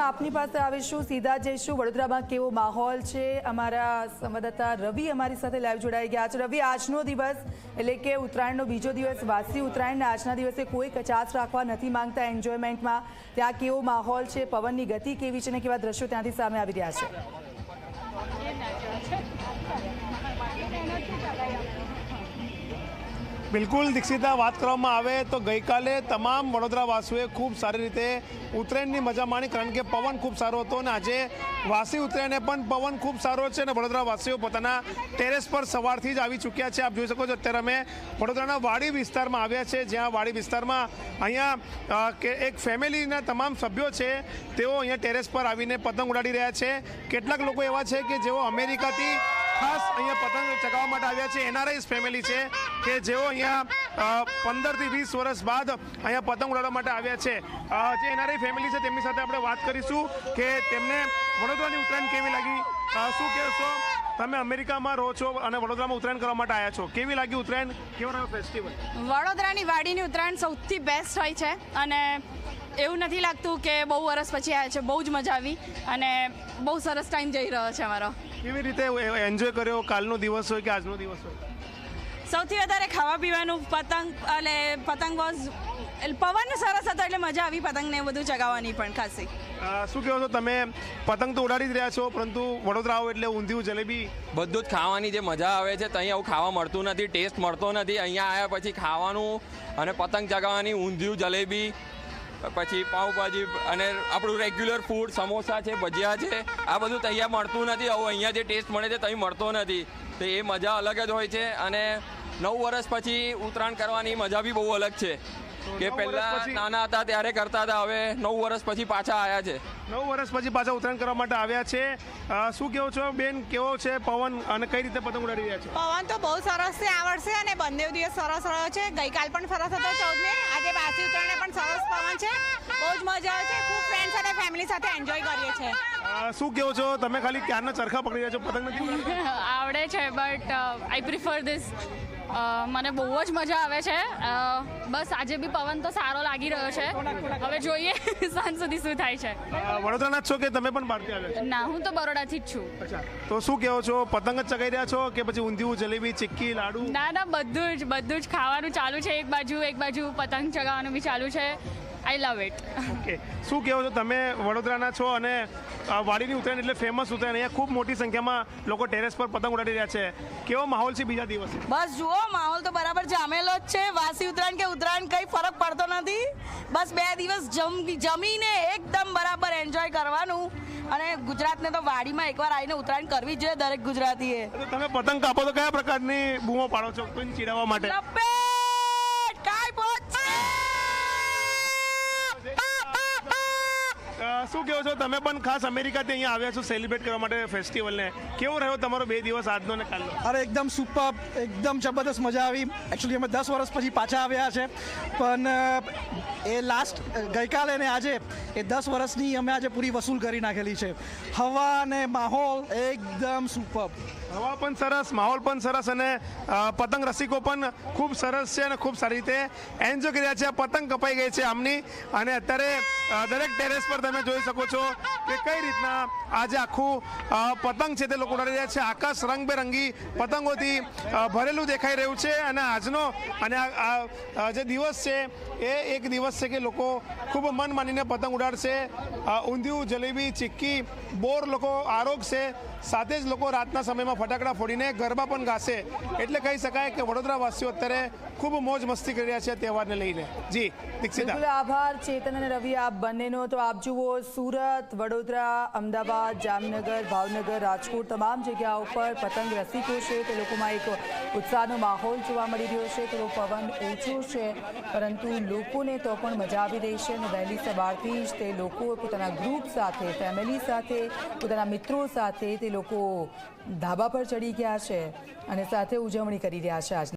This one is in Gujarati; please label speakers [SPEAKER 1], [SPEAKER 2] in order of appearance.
[SPEAKER 1] આપની પાસે આવીશું, સીધા જઈશું વડોદરામાં કેવો માહોલ છે। અમારા સંવાદદાતા રવિ અમારી સાથે લાઈવ જોડાઈ ગયા છે। રવિ, આજનો દિવસ એટલે કે ઉત્તરાયણનો બીજો દિવસ, વાસી ઉત્તરાયણ, આજના દિવસે કોઈ કચાશ રાખવા નથી માંગતા એન્જોયમેન્ટમાં। ત્યાં કેવો માહોલ છે, પવનની ગતિ કેવી છે અને કેવા દ્રશ્યો ત્યાંથી સામે આવી રહ્યા છે?
[SPEAKER 2] બિલકુલ દીક્ષિતા, વાત કરવામાં આવે તો ગઈકાલે તમામ વડોદરાવાસીઓએ ખૂબ સારી રીતે ઉત્તરાયણની મજા માણી, કારણ કે પવન ખૂબ સારો હતો અને આજે વાસી ઉત્તરાયણે પણ પવન ખૂબ સારો છે અને વડોદરાવાસીઓ પોતાના ટેરેસ પર સવારથી જ આવી ચૂક્યા છે। આપ જોઈ શકો છો, અત્યારે અમે વડોદરાના વાડી વિસ્તારમાં આવ્યા છે, જ્યાં વાડી વિસ્તારમાં અહીંયા એક ફેમિલીના તમામ સભ્યો છે તેઓ અહીંયા ટેરેસ પર આવીને પતંગ ઉડાડી રહ્યા છે। કેટલાક લોકો એવા છે કે જેઓ અમેરિકાથી ખાસ અહીંયા પતંગ ચગાવવા માટે આવ્યા છે। એનઆરઆઈ ફેમિલી છે કે જેઓ અહીંયા 15 થી 20 વર્ષ બાદ અહીંયા પતંગ ઉડાડવા માટે આવ્યા છે। જે એનઆરઆઈ ફેમિલી છે તેમની સાથે આપણે વાત કરીશું કે તેમને વડોદરાની ઉત્તરાયણ કેવી લાગી। શું કહેશો, તમે અમેરિકામાં રહો છો અને વડોદરામાં ઉત્તરાયણ કરવા માટે આવ્યા છો, કેવી લાગી ઉત્તરાયણ, કેવો રહ્યો ફેસ્ટિવલ?
[SPEAKER 3] વડોદરાની વાડીની ઉત્તરાયણ સૌથી બેસ્ટ હોય છે અને એવું નથી લાગતું કે બહુ વર્ષ પછી આવ્યા છે। બહુ જ મજા આવી અને બહુ સરસ ટાઈમ જઈ રહ્યો છે અમારો।
[SPEAKER 2] કેવી રીતે એન્જોય કર્યો, કાલનો દિવસ હોય કે આજનો દિવસ હોય?
[SPEAKER 3] સૌથી વધારે ખાવા પીવાનું, પતંગ એટલે પતંગ પવન સરસ હતો એટલે મજા આવી પતંગને બધું ચગાવવાની પણ ખાસી।
[SPEAKER 2] શું કહો છો તમે, પતંગ તો ઉડાડી જ રહ્યા છો પરંતુ વડોદરા આવો એટલે ઊંધિયું, જલેબી
[SPEAKER 4] બધું જ ખાવાની જે મજા આવે છે ત્યાં આવું ખાવા મળતું નથી, ટેસ્ટ મળતો નથી। અહીંયા આવ્યા પછી ખાવાનું અને પતંગ ચગાવવાની, ઊંધિયું, જલેબી, પછી પાઉંભાજી અને આપણું રેગ્યુલર ફૂડ, સમોસા છે, ભજીયા છે, આ બધું ત્યાં મળતું નથી। આવું અહીંયા જે ટેસ્ટ મળે છે ત્યાં મળતો નથી, તો એ મજા અલગ જ હોય છે। અને 9 વર્ષ પછી ઉત્તરાયણ કરવાની મજા બી બહુ અલગ છે કે પહેલા નાના હતા ત્યારે કરતા હતા, હવે 9 વર્ષ પછી પાછા આવ્યા છે।
[SPEAKER 2] 9 વર્ષ પછી પાછા ઉત્તરાયણ કરવા માટે આવ્યા છે। શું કેવો છો બેન, કેવો છે પવન અને કઈ રીતે પતંગ ઉડાડી રહ્યા છો?
[SPEAKER 5] પવન તો બહુ સરસ છે આ વર્ષે અને બંને દિવસ સરસ રહ્યો છે। ગઈકાલ પણ સરસ હતો 14મે, આજે વાસી ઉત્તરાયણ પણ સરસ પવન છે, બહુ જ મજા આવે છે। ખૂબ ફ્રેન્ડ્સ અને ફેમિલી સાથે એન્જોય કરીએ છીએ।
[SPEAKER 2] શું કેવો છો તમે, ખાલી ક્યારના ચરખા પકડી રહ્યા છો, પતંગ નથી
[SPEAKER 3] આવડે છે બટ આઈ પ્રિફર ધીસ। મને બહુ જ મજા આવે છે। બસ આજે બી પવન તો સારો લાગી રહ્યો છે, હવે જોઈએ સાંજ સુધી શું થાય છે।
[SPEAKER 2] વડોદરાના જ છો કે તમે પણ બહારથી આવ્યા છો?
[SPEAKER 3] ના, હું તો બરોડાથી જ છું।
[SPEAKER 2] અચ્છા, તો શું કહો છો, પતંગ જ ચગાવી રહ્યા છો કે પછી ઊંધિયું, જલેબી, ચીક્કી, લાડુ?
[SPEAKER 3] ના, બધું જ ખાવાનું ચાલુ છે। એક બાજુ પતંગ ચગાવવાનું બી ચાલુ છે। આઈ લવ ઇટ।
[SPEAKER 2] ઓકે, શું કહો છો તમે, વડોદરાના છો અને વાડીની ઉત્તરાયણ એટલે ફેમસ ઉત્તરાયણ, અહીંયા ખૂબ મોટી સંખ્યામાં લોકો ટેરેસ પર પતંગ ઉડાડી રહ્યા છે, કેવો માહોલ છે બીજા દિવસે?
[SPEAKER 6] બસ જુઓ, માહોલ તો બરાબર જામેલો જ છે। વાસી ઉત્તરાયણ કે ઉત્તરાયણ કઈ ફરક પડતો નથી, બસ 2 દિવસ જમીને એકદમ બરાબર એન્જોય કરવાનું। અને ગુજરાતને તો વાડીમાં એકવાર આવીને ઉત્તરાયણ કરવી જ જોઈએ દરેક ગુજરાતીએ।
[SPEAKER 2] તમે પતંગ કાપો તો કયા પ્રકારની બૂમો પાડો છો કોઈને ચીડાવવા માટે? શું કહો છો તમે, પણ ખાસ અમેરિકાથી અહીંયા આવ્યા છો સેલિબ્રેટ કરવા માટે ફેસ્ટિવલને, કેવો રહ્યો તમારો 2 દિવસ આજનો ને કાલનો?
[SPEAKER 7] અરે એકદમ સુપર, એકદમ જબરદસ્ત મજા આવી। એકચ્યુઅલી અમે 10 વર્ષ પછી પાછા આવ્યા છે, પણ એ લાસ્ટ ગઈકાલે ને આજે એ 10 વર્ષની અમે આજે પૂરી વસૂલ કરી નાખેલી છે। હવા અને માહોલ એકદમ સુપર,
[SPEAKER 2] હવા પણ સરસ, માહોલ પણ સરસ અને પતંગ રસિકો પણ ખૂબ સરસ છે અને ખૂબ સારી રીતે એન્જોય કરી રહ્યા છે। પતંગ કપાઈ ગઈ છે આમની અને અત્યારે દરેક ટેરેસ પર તમે જોઈ શકો છો કે કઈ રીતના આજે આખું પતંગ છે તે લોકો ઉડાડી રહ્યા છે। આકાશ રંગબેરંગી પતંગોથી ભરેલું દેખાઈ રહ્યું છે અને આજનો અને આ જે દિવસ છે એ એક દિવસ છે કે લોકો ખૂબ મન માનીને પતંગ ઉડાડશે। ઊંધિયું, જલેબી, ચીક્કી, બોર લોકો આરોગશે, સાથે જ લોકો રાતના સમયમાં ફટાકડા ફોડીને ગરબા પણ ગાશે। એટલે કહી શકાય કે વડોદરાવાસીઓ અત્યારે ખૂબ મોજ મસ્તી કરી રહ્યા છે તહેવારને લઈને। જી દીક્ષિતા,
[SPEAKER 1] બિલકુલ આભાર ચેતન અને રવિ આપ બંનેનો। તો આપ જુઓ, સુરત, વડોદરા, અમદાવાદ, જામનગર, ભાવનગર, રાજકોટ તમામ જગ્યાઓ પર પતંગ રસિકો છે તે લોકોમાં એક ઉત્સાહનો માહોલ જોવા મળી રહ્યો છે। થોડો પવન ઓછો છે પરંતુ લોકોને તો પણ મજા આવી રહી છે અને વહેલી સવારથી જ તે લોકો પોતાના ગ્રુપ સાથે, ફેમિલી સાથે, પોતાના મિત્રો સાથે તે લોકો ધાબા પર ચડી ગયા છે અને સાથે ઉજવણી કરી રહ્યા છે।